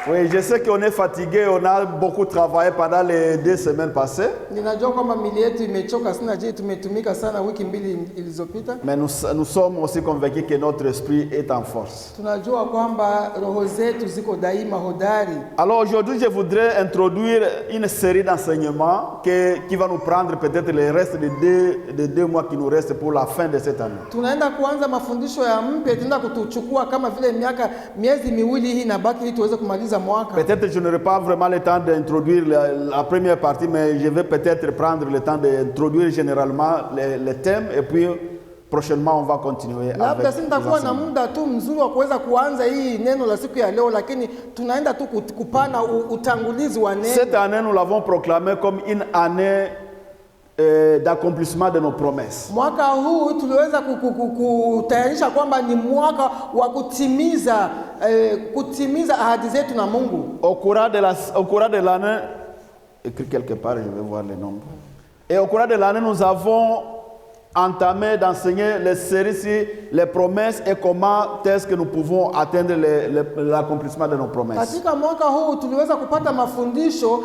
Oui, je sais qu'on est fatigué, on a beaucoup travaillé pendant les 2 semaines passées. Ninajua kwamba mili yetu imechoka sana, je, tumetumika sana wiki mbili ilizopita. Mais nous sommes aussi convaincus que notre esprit est en force. Tunajua kwamba roho zetu ziko daima hodari. Alors aujourd'hui, je voudrais introduire une série d'enseignements qui va nous prendre peut-être le reste de 2 mois qui nous restent pour la fin de cette année. Tunaenda kuanza mafundisho ya mpya, tenda kutuchukua kama vile miezi miwili hii inabaki ili tuweze kumaliza mwaka. Peut-être je n'aurai pas vraiment le temps d'introduire la première partie, mais je vais peut-être prendre le temps d'introduire généralement les thèmes et puis prochainement on va continuer avec. Labda sitakuwa na muda tu mzuri wa kuweza kuanza hii neno la siku ya leo, lakini tunaenda tu kupana utangulizi wa neno. Cette année nous l'avons proclamé comme une année d'accomplissement de nos promesses. Mwaka huu tuliweza kutayarisha kwamba ni mwaka wa kutimiza ahadi zetu na Mungu. Au courant de l'année, écrit quelque part, je vais voir les nombres. Et au courant de l'année, nous avons entamé d'enseigner les séries sur les promesses et comment est-ce que nous pouvons atteindre l'accomplissement de nos promesses. Katika mwaka huu tuliweza kupata mafundisho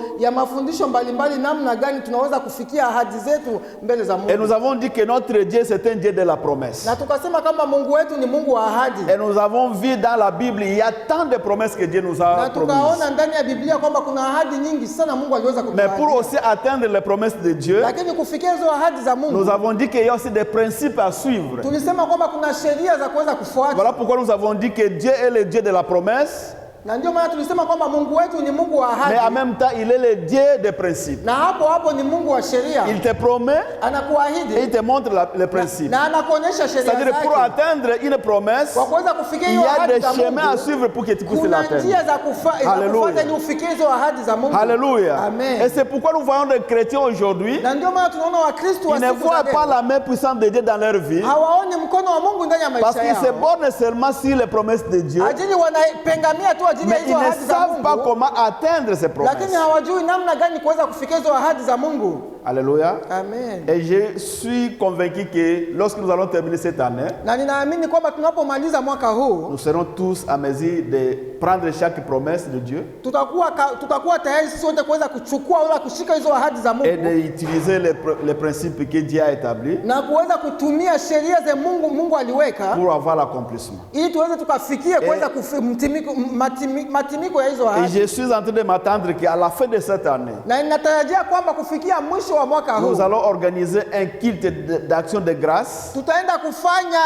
mbalimbali namna gani tunaweza kufikia ahadi zetu mbele za Mungu. Et nous avons dit que notre Dieu c'est un Dieu de la promesse. Na tukasema kama Mungu wetu ni Mungu wa ahadi. Et nous avons vu dans la Bible il y a tant de promesses que Dieu nous a promises. Na tukaona ndani ya Biblia kwamba kuna ahadi nyingi sana Mungu aliweza kutuahidi. Mais pour aussi atteindre les promesses de Dieu, lakini kufikia hizo ahadi za Mungu, nous avons dit qu'il y a aussi des principes à suivre. Tulisema kwamba kuna sheria za kuweza kufuata. Voilà pourquoi nous avons dit que Dieu est le Dieu de la promesse. Na ndio maana tulisema kwamba Mungu wetu ni Mungu wa ahadi. Mais en même temps, il est le Dieu des principes. Na hapo ni Mungu wa sheria. Il te promet, anakuahidi, et il te montre les principes. Na anakuonyesha sheria zake. C'est-à-dire pour atteindre une promesse, kwa kuweza kufikia hiyo ahadi za Mungu, il y a des chemins à suivre pour que tu puisses l'atteindre. Kuna njia za kufuata ili ufikie hizo ahadi za Mungu. Alléluia. Amen. Et c'est pourquoi nous voyons des chrétiens aujourd'hui, na ndio maana tunaona Wakristo wa ils ne voient pas la main puissante de Dieu dans leur vie. Hawaoni mkono wa Mungu ndani ya maisha yao. Parce qu'ils se bornent seulement sur les promesses de Dieu. Ajili wanapengamia tu ajili ya hizo ahadi. Ils ne savent pas comment atteindre ces promesses. Lakini hawajui namna gani kuweza kufikia hizo ahadi za Mungu. Alléluia. Amen. Et je suis convaincu que lorsque nous allons terminer cette année, na ninaamini kwamba tunapomaliza mwaka huu, nous serons tous à mesure de prendre chaque promesse de Dieu. Tutakuwa tayari sisi wote kuweza kuchukua wala kushika hizo ahadi za Mungu. Et d'utiliser les principes que Dieu a établis. Na kuweza kutumia sheria za Mungu aliweka. Pour avoir l'accomplissement. Ili tuweze tukafikie kuweza matimiko ya hizo ahadi. Et je suis en train de m'attendre qu'à la fin de cette année, na ninatarajia kwamba kufikia mwisho wa mwaka huu, nous allons organiser un culte d'action de grâce. Tutaenda kufanya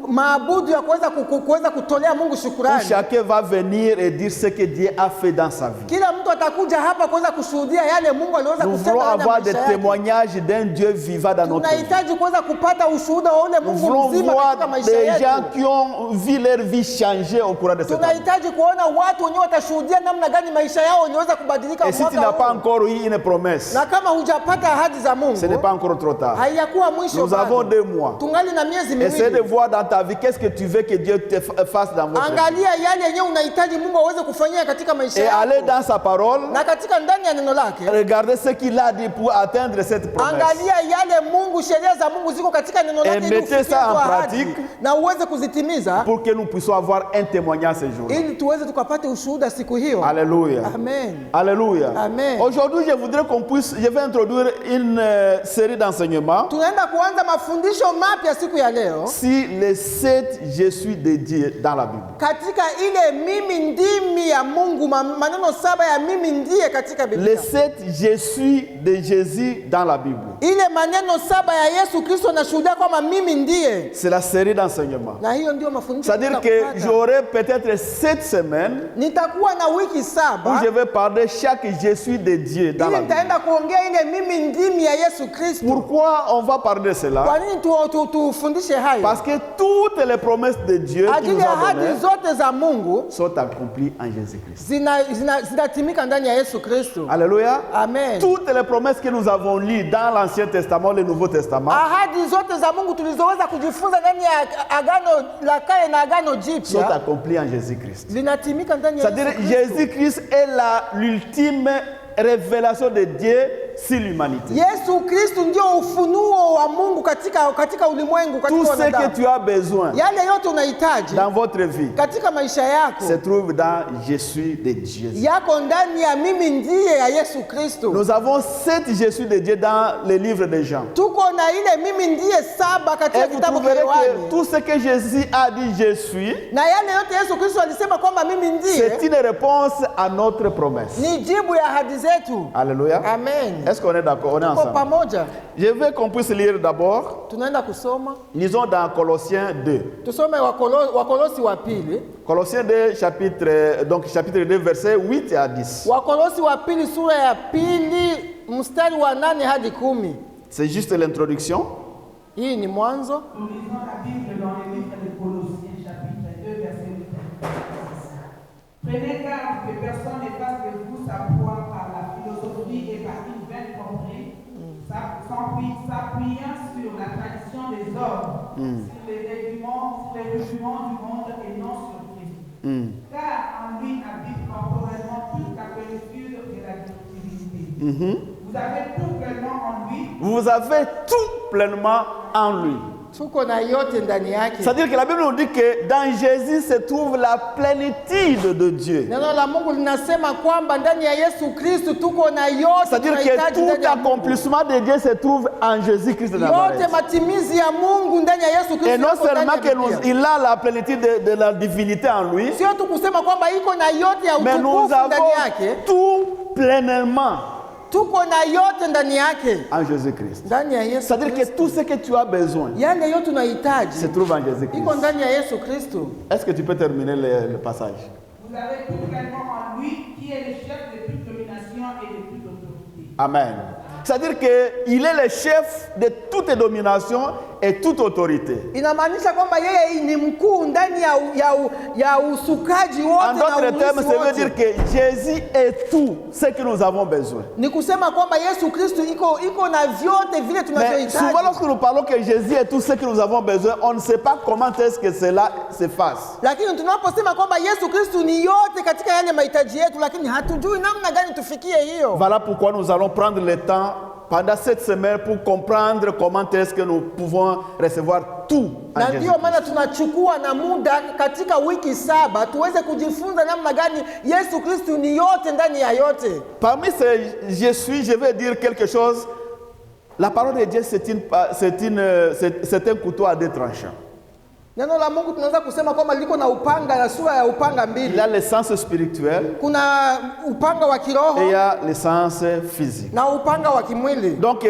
maabudu ya kuweza kutolea Mungu shukrani. Chacun va venir et dire ce que Dieu a fait dans sa vie. Kila mtu atakuja hapa kuweza kushuhudia yale Mungu aliweza kutenda. Nous voulons avoir des témoignages d'un Dieu vivant dans notre vie. Tunahitaji kuweza kupata ushuhuda wa ule Mungu mzima katika maisha yetu. Des gens qui ont vu leur vie changer au cours de cette année. Tunahitaji kuona watu wenyewe watashuhudia namna gani maisha yao inaweza kubadilika mwaka huu. Et si tu n'as pas encore eu une promesse, na kama hujapata ahadi za Mungu, ce n'est pas encore trop tard. Haiyakuwa mwisho. Nous avons 2 mois. Tungali na miezi miwili. Essaie de voir dans ta vie qu'est-ce que tu veux que Dieu te fasse dans votre vie. Angalia yale yenyewe unahitaji Mungu aweze kufanyia katika maisha yako. Et aller dans sa parole. Na katika ndani ya neno lake. Regardez ce qu'il a dit pour atteindre cette promesse. Angalia yale Mungu, sheria za Mungu ziko katika neno lake. Et mettez ça en pratique. Na uweze kuzitimiza. Pour que nous puissions avoir un témoignage ce jour. Ili tuweze tukapate ushuhuda siku hiyo. Alléluia. Amen. Alléluia. Amen. Aujourd'hui, je vais introduire une série d'enseignements. Tunaenda kuanza mafundisho mapya siku ya leo. Si les 7 je suis de Dieu dans la Bible. Katika ile mimi ndimi ya Mungu, maneno 7 ya mimi ndiye katika Biblia. Les 7 je suis de Jésus dans la Bible. Ile maneno 7 ya Yesu Kristo nashuhudia kwamba mimi ndiye. C'est la série d'enseignements. Na hiyo ndio mafundisho. C'est-à-dire que j'aurai peut-être 7 semaines. Nitakuwa na wiki 7 où je vais parler chaque je suis de Dieu dans la Bible. Nitaenda kuongea ile mimi ndimi ya Yesu Kristo. Pourquoi on va parler de cela? Kwa nini tufundishe hayo? Parce que toutes les promesses de Dieu qui nous ont données zote za Mungu sont accomplies en Jésus-Christ. Zinatimika ndani ya Yesu Kristo. Alléluia. Amen. Toutes les promesses que nous avons lues dans l'Ancien Testament, le Nouveau Testament, ahadi zote za Mungu tulizoweza kujifunza ndani ya Agano la Kale na Agano Jipya sont accomplies en Jésus-Christ. zinatimika ndani ya Yesu C'est-à-dire Kristo. Jésus-Christ est l'ultime révélation de Dieu sur l'humanité. Yesu Kristo ndio ufunuo wa Mungu katika ulimwengu, katika Tout ce wanadamu. que tu as besoin Yale yote unahitaji dans votre vie katika maisha yako se trouve dans Je suis de Jésus. yako ndani ya mimi ndiye ya Yesu Kristo. Nous avons 7 Je suis de Dieu dans le livre de Jean. Tuko na ile mimi ndiye 7 katika Et vous kitabu cha trouverez que Yohana. tout ce que Jésus a dit je suis, Na yale yote Yesu Kristo alisema kwamba mimi ndiye c'est une réponse à notre promesse. ni jibu ya ahadi zetu. Alléluia. Amen. Est-ce qu'on est d'accord? On est Tuko ensemble. pamoja. Je veux qu'on puisse lire d'abord. Tunaenda kusoma. Lisons dans Colossiens 2. Tusome Wakolosi wa pili. Colossiens 2, chapitre 2, versets 8 à 10. Wakolosi wa pili sura ya pili mstari wa 8 hadi 10. C'est juste l'introduction. Hii ni mwanzo. Nous lisons la Bible dans le livre de Colossiens, chapitre 2, verset 8 à 10. Prenez garde que personne ne fasse de vous sa proie par la philosophie et par une vaine tromperie, s'appuyant sur la tradition des hommes, sur les rudiments du monde et non sur Christ. Car en lui habite corporellement toute la plénitude de la divinité. Vous avez tout pleinement en lui. Vous avez tout pleinement en lui. Tuko na yote ndani yake. C'est-à-dire que la Bible nous dit que dans Jésus se trouve la plénitude de Dieu. Neno la Mungu linasema kwamba ndani ya Yesu Kristo tuko na yote C'est-à-dire que tunahitaji ndani tout ya Mungu. accomplissement de Dieu se trouve en Jésus-Christ de Yote Nazareth. matimizi ya Mungu ndani ya Yesu Kristo. Et non yako ndani seulement ya que Biblia. il a la plénitude de la divinité en lui, Sio tu kusema kwamba iko na yote ya mais nous utukufu ndani avons yake. tout pleinement Tuko na yote ndani yake. en Jésus-Christ. Ndani ya Yesu C'est-à-dire que Kristo. tout ce que tu as besoin Yale yote se unahitaji trouve en Jésus-Christ. iko ndani ya Yesu Kristo. Est-ce que tu peux terminer le passage? Vous avez tout pleinement en lui, qui est le chef de toute domination et de toute autorité. Amen. C'est-à-dire qu'il est le chef de toute domination et toute autorité. Inamaanisha kwamba yeye ni mkuu ndani ya usukaji wote En na d'autres termes, ulisi ça veut wote. dire que Jésus est tout ce que nous avons besoin. Ni kusema kwamba Yesu Kristo iko na vyote vile Mais tunavyohitaji. souvent, lorsque nous parlons que Jésus est tout ce que nous avons besoin, on ne sait pas comment est-ce que cela se fasse. Lakini tunaposema kwamba Yesu Kristo ni yote katika yale mahitaji yetu, lakini hatujui namna gani tufikie hiyo. Voilà pourquoi nous allons prendre le temps pendant cette semaine pour comprendre comment est-ce que nous pouvons recevoir tout en Na ndio Jésus-Christ. maana tunachukua na muda katika wiki 7 tuweze kujifunza namna gani Yesu Kristo ni yote ndani ya yote. Parmi ces je suis, je vais dire quelque chose. La parole de Dieu, c'est un couteau à deux tranchants. Neno la Mungu tunaweza kusema kwamba liko na upanga na sura ya upanga Il mbili. y a le sens spirituel Kuna upanga wa kiroho et il y a le sens physique. na upanga wa kimwili. Donc,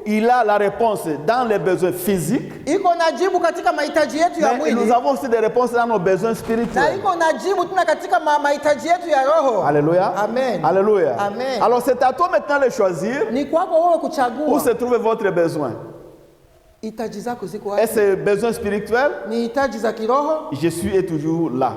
il a la réponse dans les besoins physiques, Iko na jibu katika mahitaji yetu ya mais mwili. nous avons aussi des réponses dans nos besoins Na spirituels. iko na jibu tena katika mahitaji yetu ya roho. Alléluia. Amen. Alléluia. Amen. Alors, c'est à toi maintenant de choisir Ni kwako wewe où kuchagua se trouve votre besoin. hitaji zako ziko Et wapi. ces besoins spirituels, Ni hitaji za kiroho je suis est toujours là.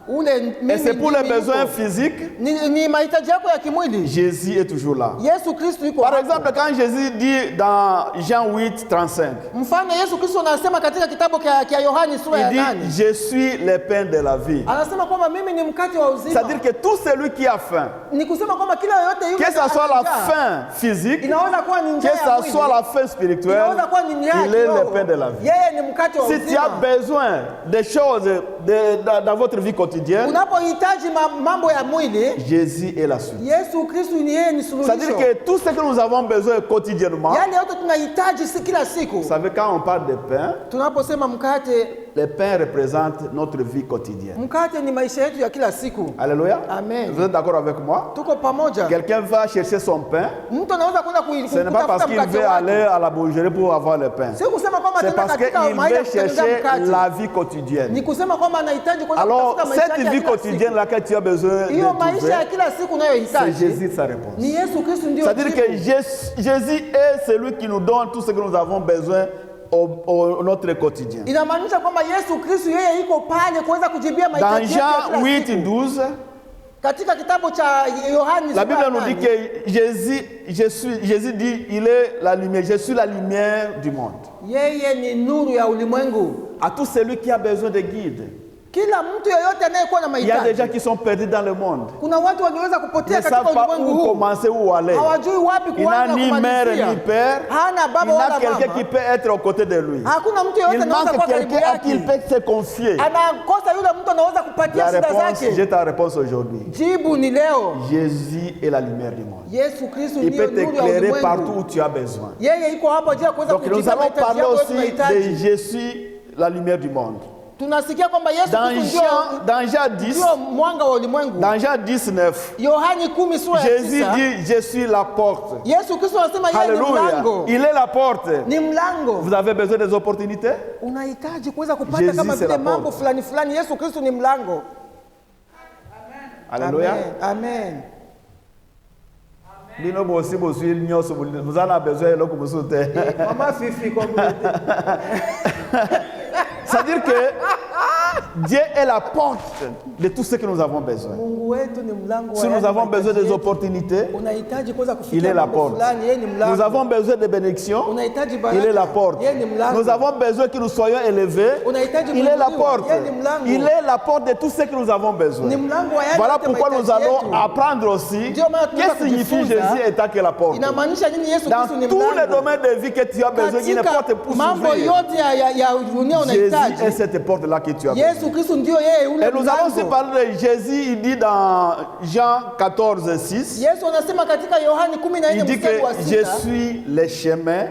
ule Et c'est pour les ndimi besoins yuko. physiques, Ni mahitaji yako ya kimwili. Jésus est toujours là. Yesu Kristo yuko Par hapo. exemple, quand Jésus dit dans Jean 8, 35, Mfano Yesu Kristo anasema katika kitabu cha Yohani sura ya il dit, 8. je suis le pain de la vie. Anasema kwamba mimi ni mkate wa uzima. C'est-à-dire que tout celui qui a faim, Ni kusema kwamba kila yote yule que ce soit la anajaa. faim physique, Inaweza kuwa ni que njaa ya ce mwili. soit la faim spirituelle, Inaweza kuwa ni njaa ya il est kiroho. le pain de la vie. Yeye ni mkate wa Si tu as uzima. besoin des choses dans votre vie quotidienne, Unapohitaji mambo ya mwili, Jésus est la suite. Yesu Kristo ni yeye ni C'est-à-dire suluhisho. que tout ce que nous avons besoin quotidiennement, Yale yote tunahitaji si kila siku. vous savez, quand on parle de pain, Tunaposema mkate, le pain représente notre vie quotidienne. mkate ni maisha yetu ya kila siku. Alléluia. Amen. Vous êtes d'accord avec moi? Tuko pamoja. Quelqu'un va chercher son pain, Mtu anaweza kwenda ce n'est pas parce kutafuta qu'il mkate veut aller wake. à la boulangerie pour avoir le pain. Si kusema kwamba C'est tena parce katika qu'il mahali ya veut kutengeneza chercher mkate. la vie quotidienne. Ni kusema kwamba anahitaji kwenda Alors, kutafuta maisha cette yake ya vie kila quotidienne siku. laquelle tu as besoin Hiyo de maisha ya trouver, kila siku c'est unayohitaji Jésus sa réponse. ni Yesu Kristo ndio C'est-à-dire jibu. que Jésus est celui qui nous donne tout ce que nous avons besoin au notre quotidien. Inamaanisha kwamba Yesu Kristo yeye iko pale kuweza kujibia Dans mahitaji yetu ya Jean kila 8, siku. 12, Katika kitabu cha Yohani la sura Bible ya nous dit 8, que Jésus dit, il est la lumière, je suis la lumière du monde. yeye ni nuru ya ulimwengu. À tout celui qui a besoin de guide, Kila mtu yeyote anayekuwa na Il y a des mahitaji. gens qui sont perdus dans le monde. Kuna watu waliweza Ils ne kupotea savent katika pas ulimwengu où huu. commencer, où aller. Hawajui wapi Il n'a kuanza ni mère kumalizia. ni père. Hana Il baba n'a wala quelqu'un mama. qui peut être aux côtés de lui. Hakuna mtu yeyote Il anaweza manque kuwa karibu quelqu'un à qui il yake. peut se confier. Anakosa yule mtu anaweza La kupatia shida réponse, j'ai zake. ta réponse aujourd'hui. Jibu ni leo. Jésus est la lumière du monde. Yesu Kristo Il ndiyo peut nuru ya t'éclairer partout ulimwengu. où tu as besoin. Yeye iko hapa ajili ya kuweza Donc nous kujibu allons mahitaji parler yako yote aussi de unahitaji. Jésus, la lumière du monde. Tunasikia kwamba Yesu Dans Kristo Jean 10, ndio mwanga wa ulimwengu. dans Jean 19, Yohani 10 sura ya Jésus 9. dit, je suis la porte. Yesu Kristo anasema yeye ni Alléluia. mlango. Il est la porte. Ni mlango. Vous avez besoin des opportunités? Unahitaji kuweza kupata Jésus, kama c'est vile la mambo porte. fulani fulani. Yesu Kristo ni mlango. Alléluia. Amen. Bino bosi bosi nyoso vous en avez besoin de kumsute. Mama Fifi communauté. C'est-à-dire que Dieu est la porte de tout ce que nous avons besoin. Mungu wetu ni mlango wa Si nous yale avons besoin mahitaji des yetu. opportunités, Unahitaji kuweza il kufikia est la mambo porte. fulani, yeye ni Nous mlango. avons besoin de bénédictions, Unahitaji baraka, il est la porte. yeye ni mlango. Nous avons besoin que nous soyons élevés, Unahitaji il est la kuinuliwa, porte. yeye ni mlango. Il est la porte de tout ce que nous avons besoin. Ni mlango wa yale Voilà yote pourquoi nous mahitaji allons yetu. apprendre aussi Ndio maana tunataka qu'est-ce que signifie kujifunza. Jésus étant que la porte. Inamaanisha nini Yesu Dans Kristo ni tous les mlango? domaines de vie que tu as besoin, il y a une porte Katika pour mambo s'ouvrir. yote ya dunia Jésus est unahitaji. cette porte-là que tu as besoin. Yesu Kristo ndio yeye ule Et nous allons aussi mlango. parler de Jésus, il dit dans Jean 14, 6, Yesu anasema katika Yohani 14 il dit que mstari wa je 6. suis le chemin,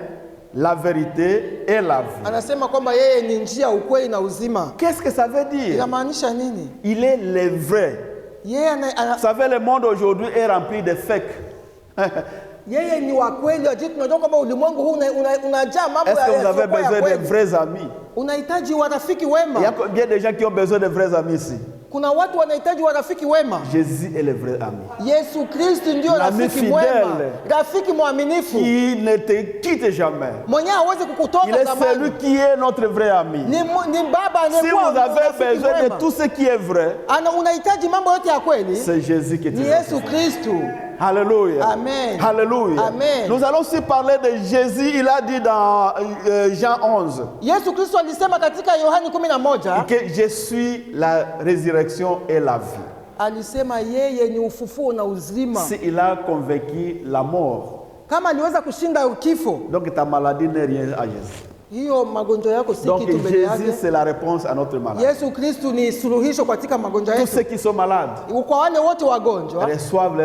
la vérité et la vie. Anasema kwamba yeye ni njia, ukweli na uzima. Qu'est-ce que ça veut dire? Inamaanisha nini? Il est le vrai. Yeye Vous savez, le monde aujourd'hui est rempli de fake. yeye ni wa kweli. Ajili tunajua kwamba ulimwengu huu unajaa mambo Est-ce que vous avez yasiyokuwa ya besoin de kweli. vrais amis? Unahitaji warafiki Il y a wema. combien de gens qui ont besoin de vrais amis ici? Kuna watu wanahitaji warafiki wema. Jésus est le vrai ami. Yesu Kristo ndio L'ami rafiki fidèle. mwema, rafiki mwaminifu, Qui ne te quitte jamais. mwenyewe hawezi Il kukutoka est celui zamani. qui est notre vrai ami. Ni baba Si anayekuwa vous avez rafiki besoin de mwema. tout ce qui est vrai, Unahitaji mambo yote ya kweli, c'est Jésus qui est ni vrai. Yesu Kristo. Alléluia. Amen. Alléluia. Amen. Nous allons aussi parler de Jésus. Il a dit dans Jean 11 Yesu Kristo alisema katika Yohani 11, que je suis la résurrection et la vie. alisema yeye ni ufufuo na uzima. Il a convaincu la mort. Kama aliweza kushinda kifo, Donc ta maladie n'est rien à Jésus. hiyo magonjwa yako si Donc kitu mbele Jésus, yake. c'est la réponse à notre maladie. Yesu Kristo ni suluhisho katika magonjwa Tous yetu. ceux qui sont malades Kwa wale wote wagonjwa, reçoivent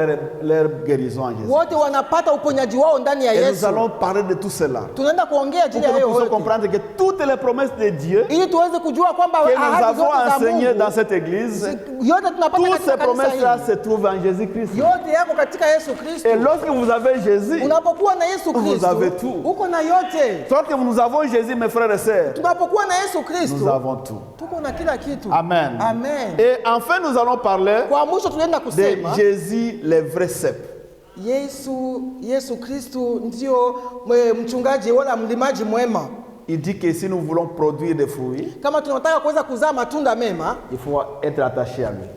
leur guérison en Jésus. wote wanapata uponyaji wao ndani ya Et nous Yesu. allons parler de tout cela. Tunaenda kuongea Pour juu que ya nous hiyo puissions yote comprendre que toutes les promesses de Dieu ili tuweze kujua kwamba que nous ahadi avons zote za enseignées dans Mungu cette église, yote tunapata toutes katika ces kanisa promesses-là hili. se trouvent en Jésus-Christ. Yote yako katika Yesu Kristo. Et lorsque vous avez Jésus, Unapokuwa na Yesu vous Kristo, avez tout. uko na yote. lorsque nous avons Jésus, mes frères et sœurs, Tunapokuwa na Yesu nous Kristo, avons tout. tuko na kila kitu. Amen. Amen. Et enfin, nous allons parler Kwa mwisho tunaenda de kusema Jésus, le vrai cep. Yesu Kristo ndio mchungaji wala mlimaji mwema. Il dit que si nous voulons produire des fruits, Kama tunataka kuweza kuzaa matunda mema, il faut être attaché à lui.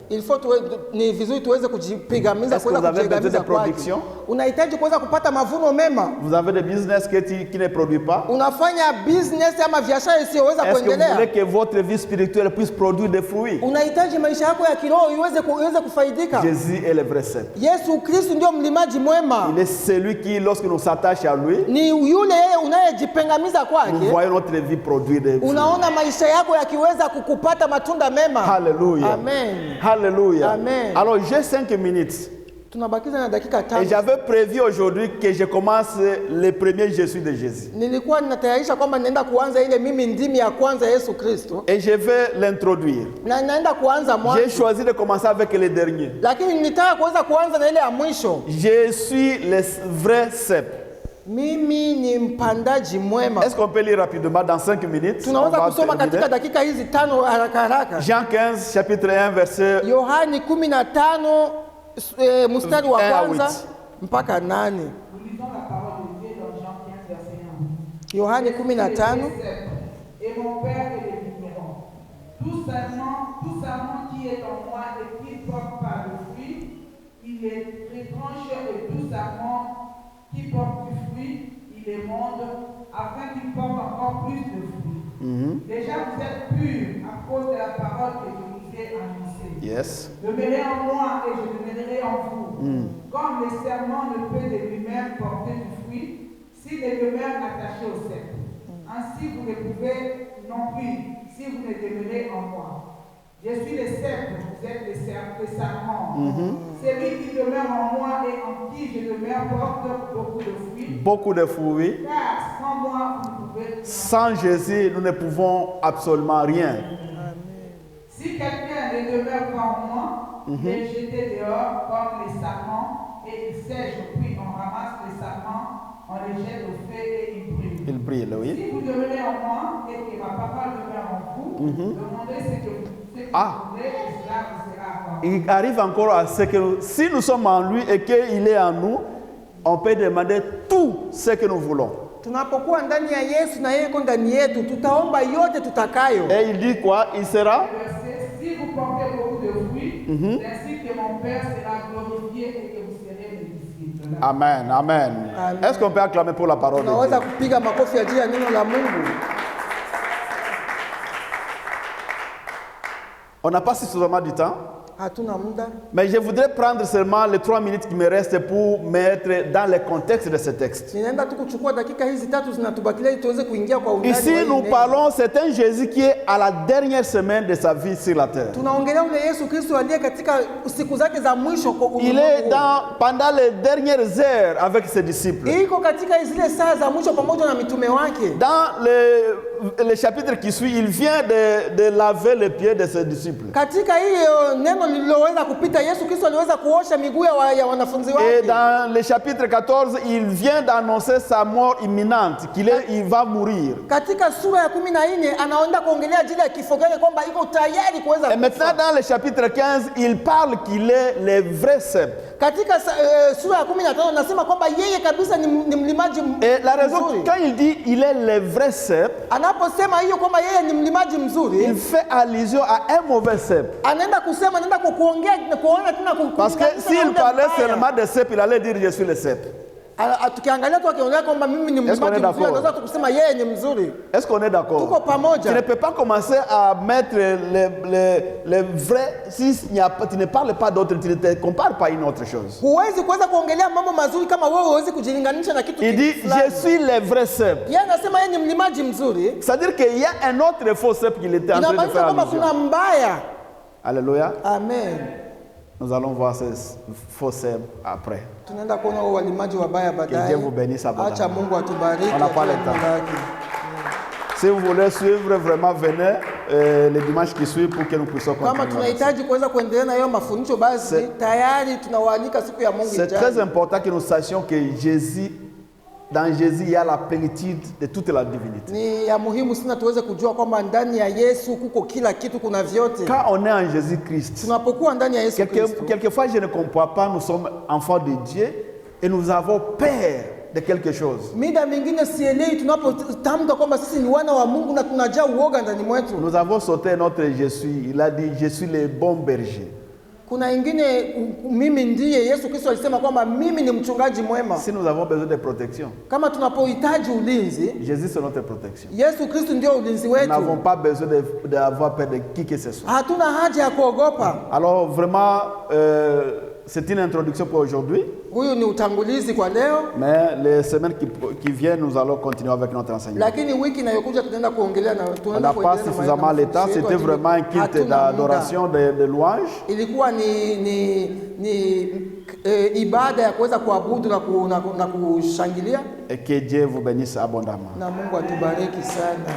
ni vizuri tuweze kujipigamiza Est-ce que kuweza vous avez besoin kujigamiza de kwake. production? Unahitaji kuweza kupata mavuno mema. Vous avez des business qui ne produisent pas. Unafanya business ama biashara isiyoweza Est-ce que vous kuendelea. voulez que votre vie spirituelle puisse produire des fruits? Unahitaji maisha yako ya kiroho iweze kufaidika. Jésus est le vrai cep. Yesu Kristo ndio mlimaji mwema. Il est celui qui, lorsque nous s'attachons à lui, Ni yule yeye unayejipengamiza nous kwake. voyons notre vie produire des fruits. Unaona maisha yako yakiweza kukupata matunda mema. Alléluia. Amen. Alléluia. Amen. Alors j'ai 5 minutes. Tunabakiza na dakika Et 5. j'avais prévu aujourd'hui que je commence le premier je suis de Jésus. Nilikuwa ninatayarisha kwamba ninaenda kuanza ile mimi ndimi ya kwanza Yesu Kristo. Et je vais l'introduire. Na ninaenda kuanza J'ai mwanzo. choisi de commencer avec le dernier. Lakini nitaka kuweza kuanza na ile ya mwisho. Je suis le vrai cep. Mimi ni mpandaji mwema. Est-ce qu'on peut lire rapidement dans 5 minutes? On Tunaweza va kusoma terminer. katika dakika hizi 5 haraka haraka. Jean 15, chapitre 1, verset Yohani 15 mstari wa 1 à kwanza 8. mpaka 8. Nous lisons la parole de Dieu dans Jean 15, verset 1. Yohani 15. Et mon Père est le vigneron. Tout sarment qui est en moi et qui ne porte pas de fruit, il les retranche, et tout sarment qui porte du fruit, il les monde, afin qu'il porte encore plus de fruits. Déjà vous êtes purs à cause de la parole que je vous vous ai annoncé. Yes. Demeurez en moi et je demeurerai en vous. Comme le serment ne peut de lui-même porter du fruit, s'il demeure attaché au cep. Ainsi vous ne pouvez non plus, si vous ne demeurez en moi. Je suis le cep, vous êtes le sarment. Celui qui demeure en moi et en qui je demeure porte beaucoup de fruits. Beaucoup de fruits. Car sans moi, vous ne pouvez. Sans Jésus, nous ne pouvons absolument rien. Si quelqu'un ne demeure pas en moi, il est jeté dehors comme les sarments et il sèche, puis on ramasse les sarments, on les jette au feu et ils brûlent. Il brille, oui. Si vous demeurez en moi et que ma parole demeure en vous, demandez ce que vous voulez et cela vous sera accordé. Il arrive encore à ce que si nous sommes en lui et qu'il est en nous, on peut demander tout ce que nous voulons. Tunapokuwa ndani ya Yesu na yeye yuko ndani yetu, tutaomba yote tutakayo. Et il dit quoi? Il sera? Si vous portez beaucoup de fruits, ainsi que mon Père sera glorifié et que vous serez mes disciples. Amen, amen. Est-ce qu'on peut acclamer pour la parole de Tunaweza Dieu? kupiga makofi ajili ya neno la Mungu. On n'a pas suffisamment du temps, Hatuna muda, mais je voudrais prendre seulement les 3 minutes qui me restent pour mettre dans le contexte de ce texte. ninaenda tu kuchukua dakika hizi 3 zinatubakilia ili tuweze kuingia kwa undani. Ici, wa hii nous neno. parlons, c'est un Jésus qui est à la dernière semaine de sa vie sur la terre. Tunaongelea ule Yesu Kristo aliye katika siku zake za mwisho kwa Il est pendant les dernières heures avec ses disciples. iko katika zile saa za mwisho pamoja na mitume wake. Dans le chapitre qui suit, il vient de laver les pieds de ses disciples. Katika hiyo neno lililoweza kupita, Yesu Kristo aliweza kuosha miguu ya wanafunzi Et wake. dans le chapitre 14, il vient d'annoncer sa mort imminente, il va mourir. Katika sura ya 14 anaenda kuongelea ajili ya kifo chake kwamba iko tayari kuweza Et maintenant, dans le chapitre 15, il parle qu'il est le vrai cep. Katika sura ya 15 anasema kwamba yeye kabisa ni mlimaji Et la raison, mzuri. quand il dit il est le vrai cep, Anaposema hiyo kwamba yeye ni mlimaji il mzuri, fait allusion à un mauvais cep. anaenda kuongea kuona tena Parce que s'il parlait seulement de cep, il allait dire je suis le cep. tukiangalia tu akiongea kwamba mimi ni Est-ce qu'on est mlimaji mzuri, d'accord? anaweza kusema yeye ni mzuri. Est-ce qu'on est Tuko d'accord? pamoja. Tu ne peux pas commencer à mettre les vrais, si tu ne parles pas d'autre, tu ne te compares pas à une autre chose. Huwezi kuweza kuongelea mambo mazuri kama wewe huwezi kujilinganisha na kitu Il dit, fulani. je suis le vrai cep. Yeye anasema yeye ni mlimaji mzuri. C'est-à-dire qu'il y a un autre faux cep qu'il était en train de Inamaanisha faire kwamba kuna allusion. mbaya. Alléluia. Amen. Nous allons voir ces faux cep après. Tunaenda kuona wao walimaji wabaya Que baadaye. Dieu vous bénisse abondamment. Acha Mungu atubariki. On n'a pas le kwa temps. jina lake. Si vous voulez suivre, vraiment venez le dimanche qui suit pour que nous puissions Kama continuer. tunahitaji kuweza kuendelea na hiyo mafundisho basi tayari tunawaalika siku ya Mungu C'est très ijayo. important que nous sachions que dans Jésus, il y a la plénitude de toute la divinité. Ni ya muhimu sana tuweze kujua kwamba ndani ya Yesu kuko kila kitu, kuna vyote. Quand on est en Jésus-Christ, Tunapokuwa ndani ya Yesu Kristo, quelquefois je ne comprends pas, nous sommes enfants de Dieu et nous avons peur de quelque chose. mida mingine sielewi tunapotamka kwamba sisi ni wana wa Mungu na tunajaa uoga ndani mwetu. Nous avons sauté notre je suis. Il a dit, je suis le bon berger. Kuna ingine mimi ndiye, Yesu Kristo alisema kwamba mimi ni mchungaji mwema. Si nous avons besoin de protection, Kama tunapohitaji ulinzi, Jésus c'est notre protection. Yesu Kristo ndio ulinzi Nous n'avons wetu. pas besoin d'avoir peur de qui que ce soit. Hatuna haja ya kuogopa. Alors vraiment, c'est une introduction pour aujourd'hui. Huyu ni utangulizi kwa leo, Mais les semaines qui viennent, nous allons continuer avec notre enseignement. lakini wiki inayokuja tunaenda kuongelea na On tunaenda n'a pas kuendelea na suffisamment le temps. mafundisho yetu, C'était vraiment un culte hatuna muda. d'adoration, de louange. Ilikuwa ni ibada ya kuweza kuabudu na kushangilia, Et que Dieu vous bénisse abondamment. na Mungu atubariki sana.